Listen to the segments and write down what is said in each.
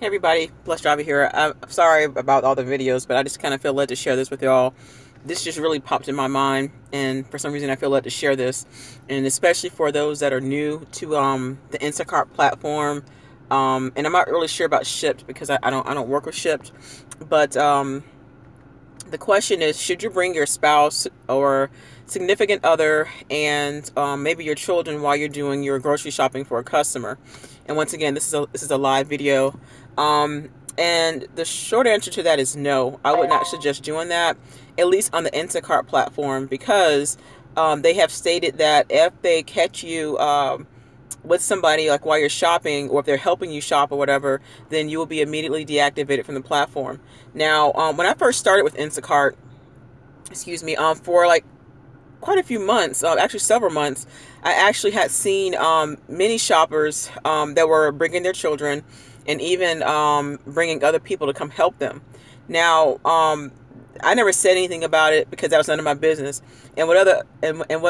Hey everybody, Blessed Driver here. I'm sorry about all the videos, but I just kind of feel led to share this with y'all. This just really popped in my mind, and for some reason I feel led to share this, and especially for those that are new to the Instacart platform. And I'm not really sure about Shipped because I don't work with Shipped, but the question is, should you bring your spouse or significant other and maybe your children while you're doing your grocery shopping for a customer? And once again, this is a live video. And the short answer to that is no. I would not suggest doing that, at least on the Instacart platform, because they have stated that if they catch you with somebody like while you're shopping, or if they're helping you shop or whatever, then you will be immediately deactivated from the platform. Now, when I first started with Instacart, for like quite a few months, actually several months, I actually had seen many shoppers that were bringing their children and even bringing other people to come help them. Now, I never said anything about it because that was none of my business. And what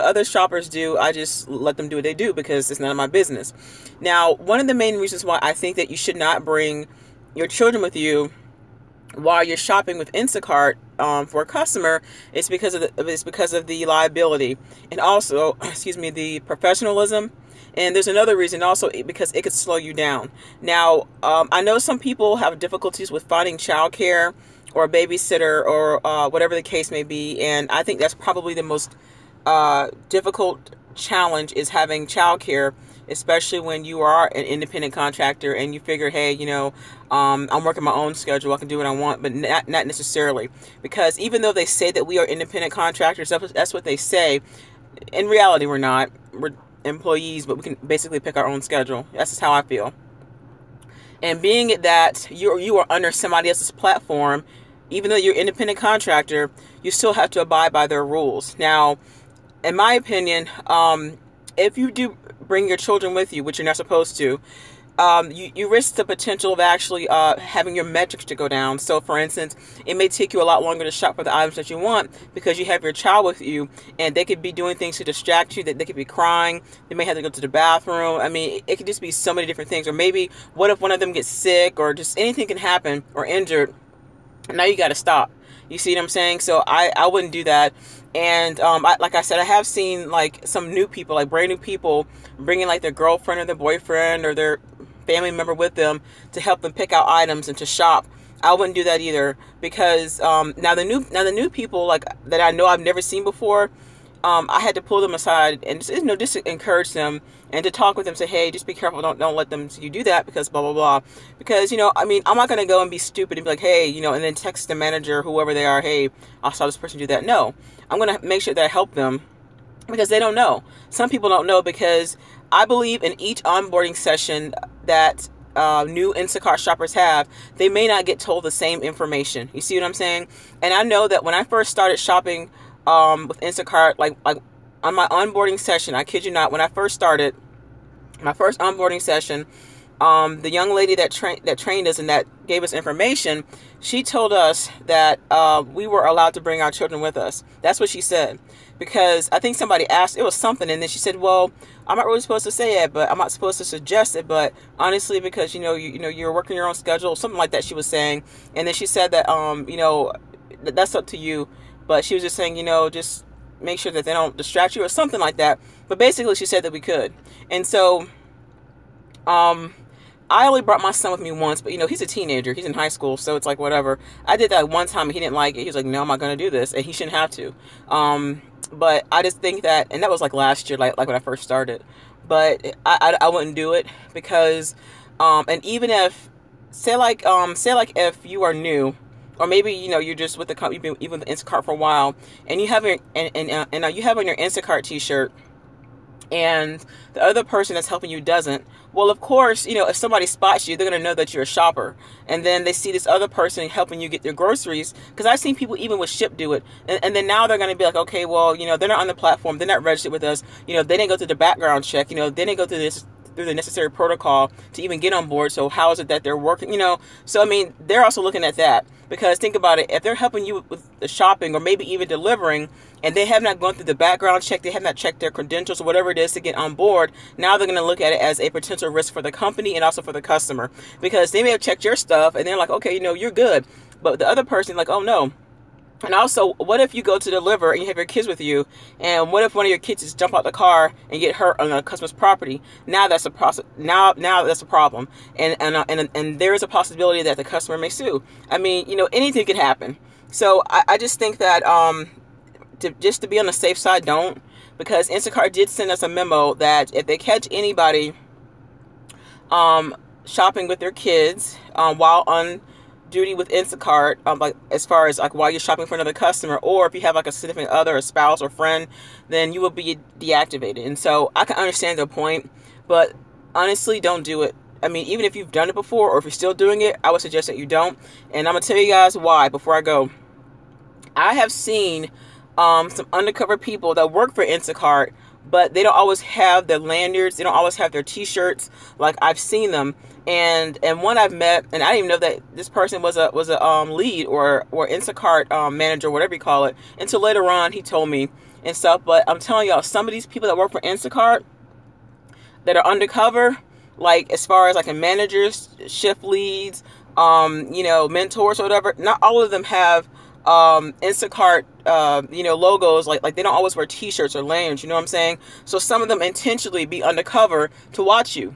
other shoppers do, I just let them do what they do because it's none of my business. Now, one of the main reasons why I think that you should not bring your children with you while you're shopping with Instacart for a customer is because of the liability, and also the professionalism. And there's another reason also, because it could slow you down. Now, I know some people have difficulties with finding childcare or a babysitter or whatever the case may be, and I think that's probably the most difficult challenge, is having childcare, especially when you are an independent contractor and you figure, hey, I'm working my own schedule, I can do what I want, but not necessarily. Because even though they say that we are independent contractors, that's what they say, in reality we're not. We're employees, but we can basically pick our own schedule. That's just how I feel. And being that you are under somebody else's platform, even though you're an independent contractor, you still have to abide by their rules. Now, in my opinion, if you do bring your children with you, which you're not supposed to, you risk the potential of actually having your metrics to go down. So, for instance, it may take you a lot longer to shop for the items that you want because you have your child with you, and they could be doing things to distract you. That they could be crying. They may have to go to the bathroom. I mean, it could just be so many different things. Or maybe, what if one of them gets sick, or just anything can happen, or injured? Now you got to stop. You see what I'm saying? So I wouldn't do that. And like I said, I have seen like some new people, like brand new people, bringing like their girlfriend or their boyfriend or their family member with them to help them pick out items and to shop. I wouldn't do that either, because now the new people like that I know I've never seen before, I had to pull them aside and just to encourage them and to talk with them, say, hey, just be careful, don't let them you do that, because blah blah blah. Because I mean, I'm not gonna go and be stupid and be like, hey, and then text the manager, whoever they are, hey, I saw this person do that. No, I'm gonna make sure that I help them, because they don't know. Some people don't know, because I believe in each onboarding session that new Instacart shoppers have, they may not get told the same information. You see what I'm saying? And I know that when I first started shopping with Instacart, like on my onboarding session, I kid you not, when I first started my first onboarding session, the young lady that trained us and that gave us information, she told us that we were allowed to bring our children with us. That's what she said. Because I think somebody asked, it was something, and then she said, well, I'm not really supposed to say it, but I'm not supposed to suggest it, but honestly, because you're working your own schedule, something like that she was saying. And then she said that that's up to you, but she was just saying, just make sure that they don't distract you or something like that. But basically she said that we could. And so I only brought my son with me once, but he's a teenager. He's in high school, so it's like whatever. I did that one time and he didn't like it. He was like, no, I'm not going to do this, and he shouldn't have to. But I just think that, and that was like last year, like when I first started. But I wouldn't do it, because and even if say like if you are new, or maybe you're just with the company, you've been even with Instacart for a while, and you have your and you have on your Instacart t-shirt, and the other person that's helping you doesn't. Well, of course, if somebody spots you, they're going to know that you're a shopper. And then they see this other person helping you get your groceries. Because I've seen people even with Ship do it. And then now they're going to be like, okay, well, they're not on the platform. They're not registered with us. They didn't go through the background check. They didn't go through through the necessary protocol to even get on board. So how is it that they're working? So I mean, they're also looking at that, because think about it. If they're helping you with the shopping or maybe even delivering, and they have not gone through the background check, they have not checked their credentials or whatever it is to get on board, now they're going to look at it as a potential risk for the company and also for the customer, because they may have checked your stuff and they're like, okay, you're good. But the other person, like, oh no. And also, what if you go to deliver and you have your kids with you, and what if one of your kids just jump out the car and get hurt on a customer's property? Now that's a process. Now that's a problem, and there is a possibility that the customer may sue. I mean, anything could happen. So I just think that just to be on the safe side, don't, because Instacart did send us a memo that if they catch anybody shopping with their kids while on duty with Instacart, like as far as like while you're shopping for another customer, or if you have like a significant other, a spouse or friend, then you will be deactivated. And so I can understand the point, but honestly, don't do it. I mean, even if you've done it before, or if you're still doing it, I would suggest that you don't. And I'm gonna tell you guys why before I go. I have seen some undercover people that work for Instacart, but they don't always have their lanyards. They don't always have their t-shirts. Like, I've seen them. And one I've met, and I didn't even know that this person was a lead or Instacart manager, whatever you call it, until later on he told me and stuff. But I'm telling y'all, some of these people that work for Instacart that are undercover, like as far as like managers, shift leads, mentors or whatever, not all of them have Instacart logos. Like they don't always wear t-shirts or lanyards, you know what I'm saying? So some of them intentionally be undercover to watch you,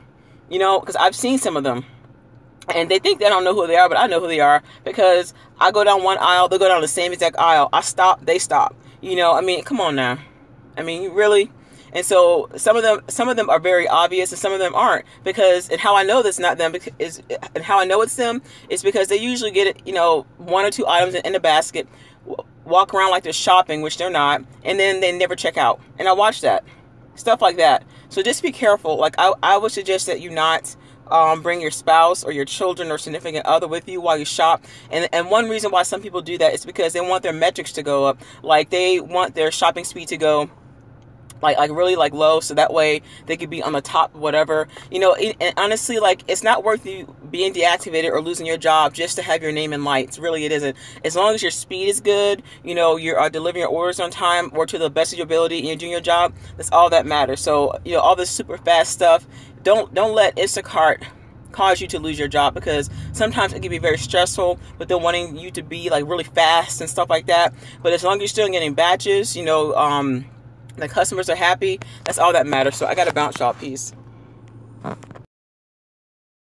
because I've seen some of them, and they think they don't know who they are, but I know who they are, because I go down one aisle, they go down the same exact aisle. I stop, they stop. I mean, come on now. I mean, really? And so some of them are very obvious, and some of them aren't, and how I know that's not them and how I know it's them is because they usually get it, one or two items in the basket, walk around like they're shopping, which they're not, and then they never check out. And I watch that, stuff like that. So just be careful. Like I would suggest that you not bring your spouse or your children or significant other with you while you shop. And one reason why some people do that is because they want their metrics to go up. Like they want their shopping speed to go like really like low, so that way they could be on the top, whatever, and honestly, like, it's not worth you being deactivated or losing your job just to have your name in lights. Really, it isn't. As long as your speed is good, you're delivering your orders on time or to the best of your ability, and you're doing your job, that's all that matters. So all this super fast stuff, don't let Instacart cause you to lose your job, because sometimes it can be very stressful with them wanting you to be like really fast and stuff like that. But as long as you're still getting batches, the customers are happy, that's all that matters. So I gotta bounce, y'all. Peace.